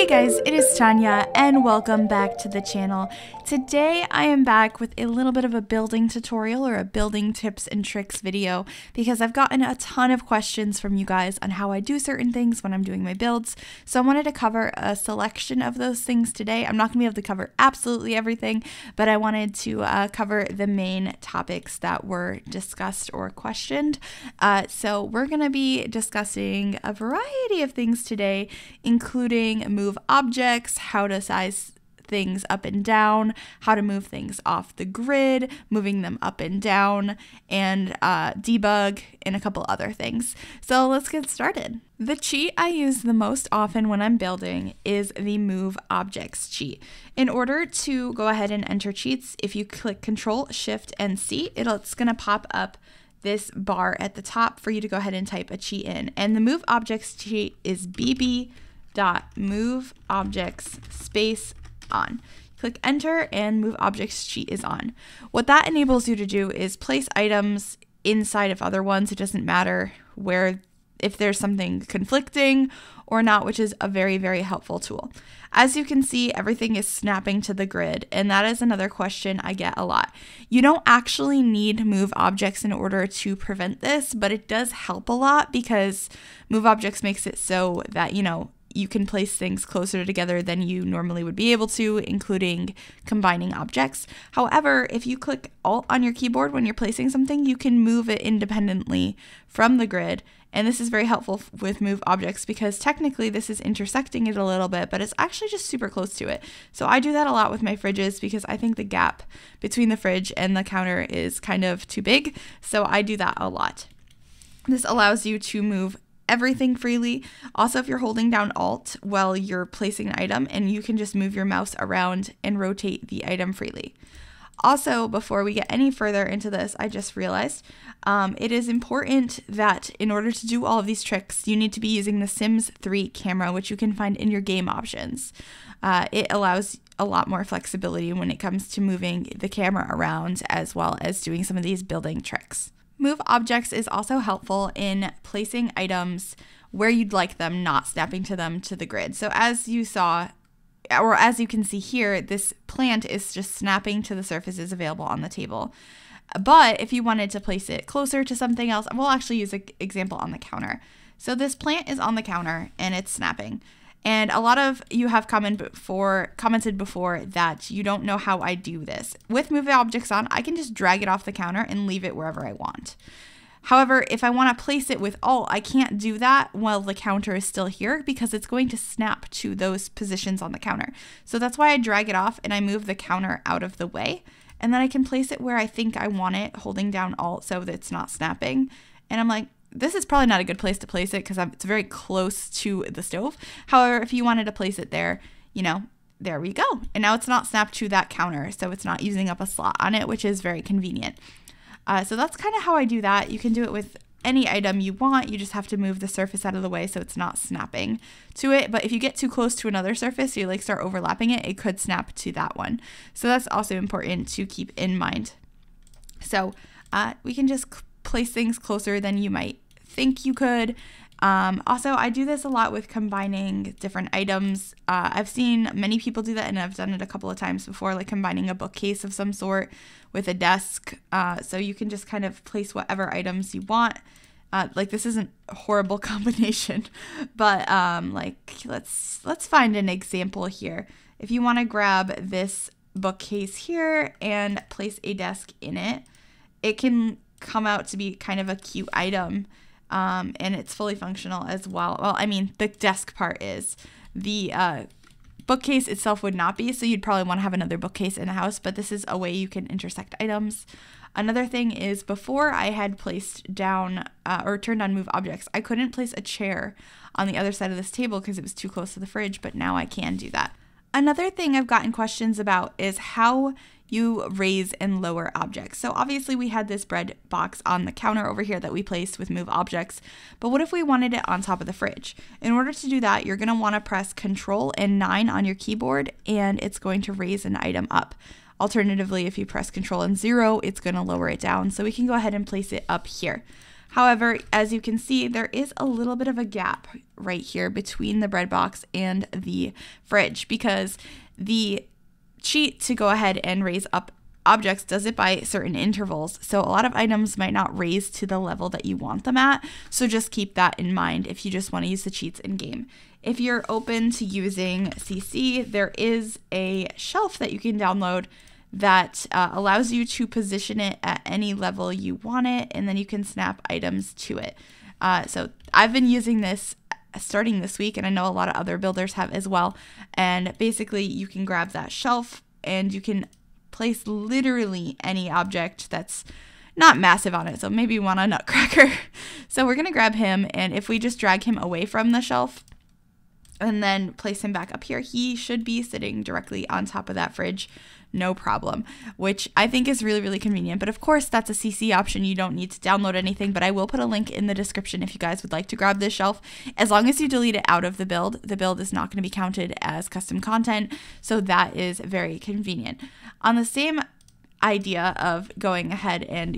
Hey guys, it is Tanya and welcome back to the channel. Today I am back with a little bit of a building tutorial or a building tips and tricks video because I've gotten a ton of questions from you guys on how I do certain things when I'm doing my builds. So I wanted to cover a selection of those things today. I'm not going to be able to cover absolutely everything, but I wanted to cover the main topics that were discussed or questioned. So we're going to be discussing a variety of things today, including move objects, how to size things up and down, how to move things off the grid, moving them up and down, and debug, and a couple other things. So let's get started. The cheat I use the most often when I'm building is the move objects cheat. In order to go ahead and enter cheats, if you click Control, Shift, and C, it's going to pop up this bar at the top for you to go ahead and type a cheat in. And the move objects cheat is bb.moveObjects space on. Click enter and move objects cheat is on. What that enables you to do is place items inside of other ones. It doesn't matter if there's something conflicting or not, which is a very, very helpful tool. As you can see, everything is snapping to the grid, and that is another question I get a lot. You don't actually need move objects in order to prevent this, but it does help a lot because move objects makes it so that, you can place things closer together than you normally would be able to, including combining objects. However, if you click Alt on your keyboard when you're placing something, you can move it independently from the grid. And this is very helpful with move objects because technically this is intersecting it a little bit, but it's actually just super close to it. So I do that a lot with my fridges because I think the gap between the fridge and the counter is kind of too big. So I do that a lot. This allows you to move everything freely. Also, if you're holding down Alt while you're placing an item, and you can just move your mouse around and rotate the item freely. Also, before we get any further into this, I just realized it is important that in order to do all of these tricks, you need to be using the Sims 3 camera, which you can find in your game options. It allows a lot more flexibility when it comes to moving the camera around, as well as doing some of these building tricks. Move objects is also helpful in placing items where you'd like them, not snapping to them to the grid. So as you saw, or as you can see here, this plant is just snapping to the surfaces available on the table. But if you wanted to place it closer to something else, we'll actually use an example on the counter. So this plant is on the counter and it's snapping. And a lot of you have commented before that you don't know how I do this. With move objects on, I can just drag it off the counter and leave it wherever I want. However, if I want to place it with Alt, I can't do that while the counter is still here because it's going to snap to those positions on the counter. So that's why I drag it off and I move the counter out of the way. And then I can place it where I think I want it, holding down Alt so that it's not snapping. And I'm like, this is probably not a good place to place it because it's very close to the stove. However, if you wanted to place it there, there we go. And now it's not snapped to that counter, so it's not using up a slot on it, which is very convenient. So that's kind of how I do that. You can do it with any item you want. You just have to move the surface out of the way so it's not snapping to it. But if you get too close to another surface, you start overlapping it, it could snap to that one. So that's also important to keep in mind. So we can just place things closer than you might think you could. Also, I do this a lot with combining different items. I've seen many people do that, and I've done it a couple of times before, like combining a bookcase of some sort with a desk. So you can just kind of place whatever items you want. This isn't a horrible combination, but let's find an example here. If you want to grab this bookcase here and place a desk in it, it can come out to be kind of a cute item. And it's fully functional as well. Well, I mean, the desk part is. The bookcase itself would not be, so you'd probably want to have another bookcase in the house, but this is a way you can intersect items. Another thing is, before I had placed down or turned on move objects, I couldn't place a chair on the other side of this table because it was too close to the fridge, but now I can do that. Another thing I've gotten questions about is how you raise and lower objects. So obviously we had this bread box on the counter over here that we placed with move objects, but what if we wanted it on top of the fridge? In order to do that, you're going to want to press Control and 9 on your keyboard, and it's going to raise an item up. Alternatively, if you press Control and 0, it's going to lower it down. So we can go ahead and place it up here. However, as you can see, there is a little bit of a gap right here between the bread box and the fridge, because the cheat to go ahead and raise up objects does it by certain intervals. So a lot of items might not raise to the level that you want them at. So just keep that in mind if you just want to use the cheats in game. If you're open to using CC, there is a shelf that you can download that allows you to position it at any level you want it, and then you can snap items to it. So I've been using this starting this week, and I know a lot of other builders have as well. And basically you can grab that shelf and you can place literally any object that's not massive on it. So maybe you want a nutcracker. So we're going to grab him, and if we just drag him away from the shelf and then place him back up here, he should be sitting directly on top of that fridge, no problem, which I think is really, really convenient. But of course, that's a CC option. You don't need to download anything, but I will put a link in the description if you guys would like to grab this shelf. As long as you delete it out of the build is not going to be counted as custom content, so that is very convenient. On the same idea of going ahead and,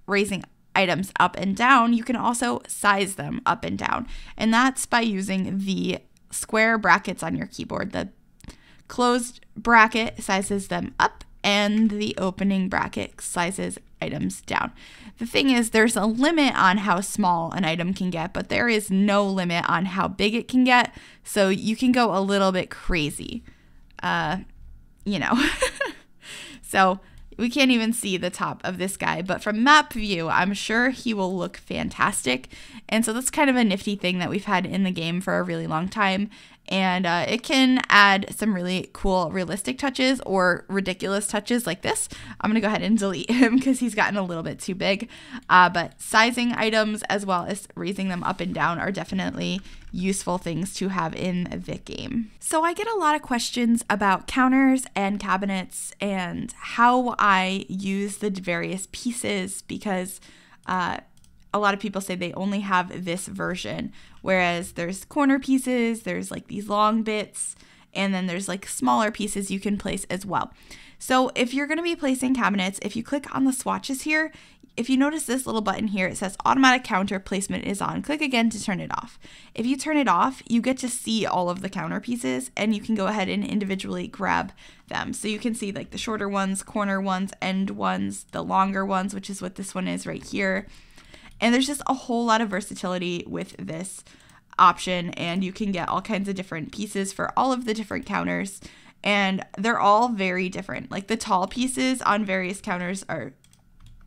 raising items up and down, you can also size them up and down, and that's by using the square brackets on your keyboard. The closed bracket sizes them up, and the opening bracket sizes items down. The thing is, there's a limit on how small an item can get, but there is no limit on how big it can get, so you can go a little bit crazy, So we can't even see the top of this guy, but from map view, I'm sure he will look fantastic. And so that's kind of a nifty thing that we've had in the game for a really long time. And it can add some really cool realistic touches or ridiculous touches like this. I'm going to go ahead and delete him because he's gotten a little bit too big. But sizing items as well as raising them up and down are definitely useful things to have in the game. So I get a lot of questions about counters and cabinets and how I use the various pieces, because a lot of people say they only have this version, whereas there's corner pieces, there's like these long bits, and then there's like smaller pieces you can place as well. So if you're going to be placing cabinets, if you click on the swatches here, if you notice this little button here, it says automatic counter placement is on. Click again to turn it off. If you turn it off, you get to see all of the counter pieces, and you can go ahead and individually grab them. So you can see like the shorter ones, corner ones, end ones, the longer ones, which is what this one is right here. And there's just a whole lot of versatility with this option, and you can get all kinds of different pieces for all of the different counters, and they're all very different. Like the tall pieces on various counters are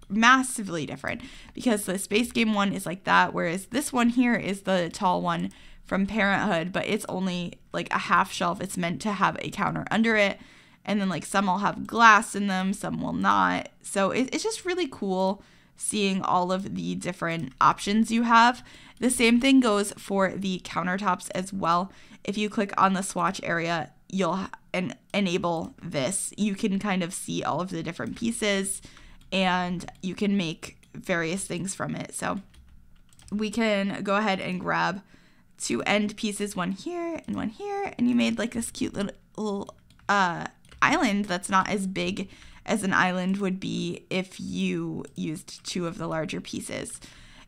massively different, because the Space Game one is like that, whereas this one here is the tall one from Parenthood, but it's only like a half shelf. It's meant to have a counter under it, and then like some will have glass in them, some will not. So it's just really cool seeing all of the different options you have. The same thing goes for the countertops as well. If you click on the swatch area, you'll enable this. You can kind of see all of the different pieces, and you can make various things from it. So we can go ahead and grab two end pieces, one here and one here, and you made like this cute little island that's not as big as an island would be if you used two of the larger pieces.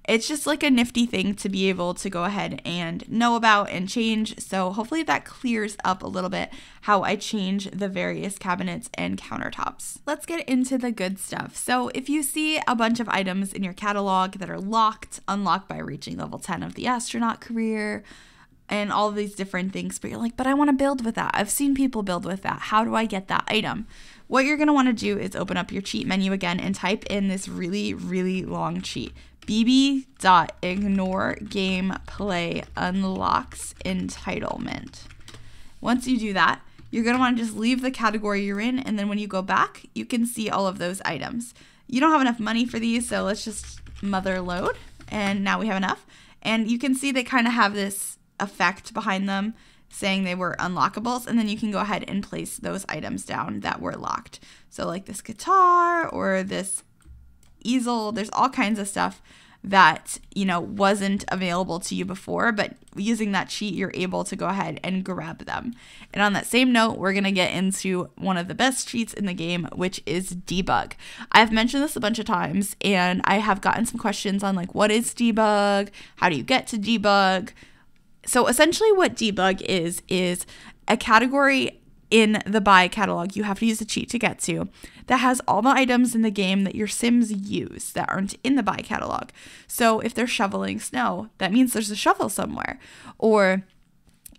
It's just like a nifty thing to be able to go ahead and know about and change. So hopefully that clears up a little bit how I change the various cabinets and countertops. Let's get into the good stuff. So if you see a bunch of items in your catalog that are locked, unlocked by reaching level 10 of the astronaut career, and all of these different things, but you're like, but I want to build with that. I've seen people build with that. How do I get that item? What you're going to want to do is open up your cheat menu again and type in this really, really long cheat. bb.ignore gameplay unlocks entitlement. Once you do that, you're going to want to just leave the category you're in, and then when you go back, you can see all of those items. You don't have enough money for these, so let's just mother load, and now we have enough. And you can see they kind of have this effect behind them saying they were unlockables, and then you can go ahead and place those items down that were locked. So like this guitar or this easel, there's all kinds of stuff that, you know, wasn't available to you before, but using that cheat, you're able to go ahead and grab them. And on that same note, we're going to get into one of the best cheats in the game, which is Debug. I've mentioned this a bunch of times, and I have gotten some questions on like, what is Debug? How do you get to Debug? So essentially what Debug is a category in the buy catalog you have to use a cheat to get to that has all the items in the game that your Sims use that aren't in the buy catalog. So if they're shoveling snow, that means there's a shovel somewhere. Or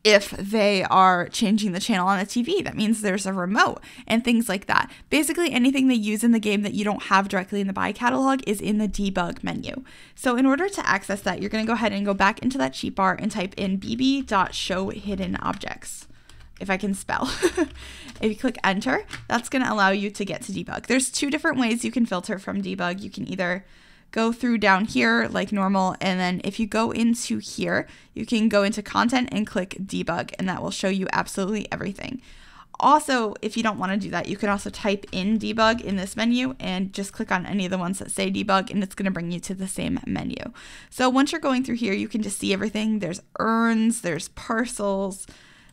if they are changing the channel on a TV, that means there's a remote and things like that. Basically anything they use in the game that you don't have directly in the buy catalog is in the debug menu. So in order to access that, you're going to go ahead and go back into that cheat bar and type in bb.showhiddenobjects. If I can spell. If you click enter, that's going to allow you to get to Debug. There's two different ways you can filter from Debug. You can either go through down here like normal, and then if you go into here, you can go into content and click Debug, and that will show you absolutely everything. Also, if you don't want to do that, you can also type in Debug in this menu and just click on any of the ones that say Debug, and it's going to bring you to the same menu. So once you're going through here, you can just see everything. There's urns, there's parcels,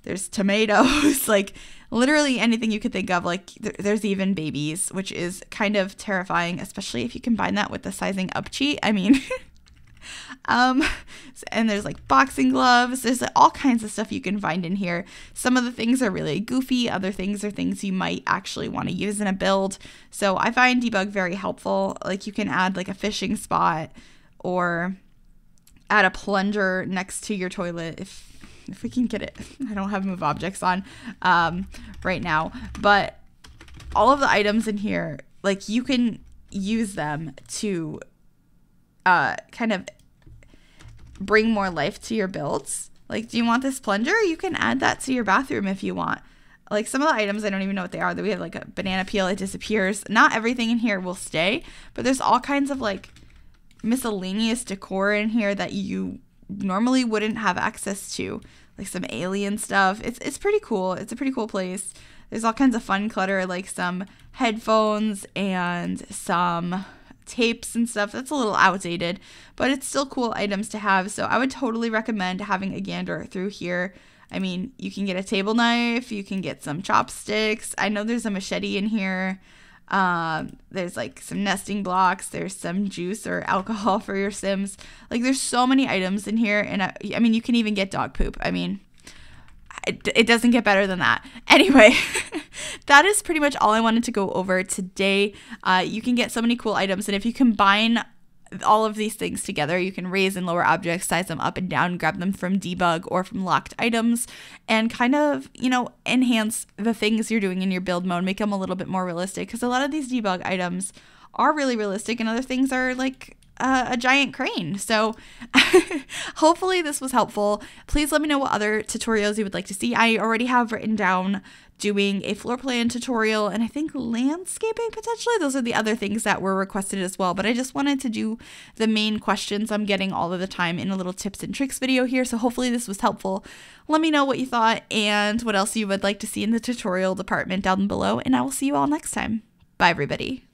there's tomatoes, like literally anything you could think of. Like there's even babies, which is kind of terrifying, especially if you combine that with the sizing up cheat. I mean, and there's like boxing gloves. There's like all kinds of stuff you can find in here. Some of the things are really goofy. Other things are things you might actually want to use in a build. So I find Debug very helpful. Like you can add like a fishing spot or add a plunger next to your toilet if we can get it. I don't have move objects on right now, but all of the items in here, like you can use them to kind of bring more life to your builds. Like, do you want this plunger? You can add that to your bathroom if you want. Like some of the items, I don't even know what they are. That we have like a banana peel, it disappears. Not everything in here will stay, but there's all kinds of like miscellaneous decor in here that you normally wouldn't have access to, like some alien stuff. It's pretty cool. It's a pretty cool place. There's all kinds of fun clutter, like some headphones and some tapes and stuff. That's a little outdated, but it's still cool items to have. So I would totally recommend having a gander through here. I mean, you can get a table knife, you can get some chopsticks. I know there's a machete in here. There's like some nesting blocks, there's some juice or alcohol for your Sims. Like there's so many items in here, and I mean you can even get dog poop. I mean, it doesn't get better than that. Anyway, that is pretty much all I wanted to go over today. You can get so many cool items, and if you combine all of these things together, you can raise and lower objects, size them up and down, grab them from Debug or from locked items, and kind of, you know, enhance the things you're doing in your build mode, make them a little bit more realistic, because a lot of these Debug items are really realistic and other things are like a giant crane. So hopefully this was helpful. Please let me know what other tutorials you would like to see. I already have written down doing a floor plan tutorial and I think landscaping potentially. Those are the other things that were requested as well, but I just wanted to do the main questions I'm getting all of the time in a little tips and tricks video here. So hopefully this was helpful. Let me know what you thought and what else you would like to see in the tutorial department down below, and I will see you all next time. Bye everybody.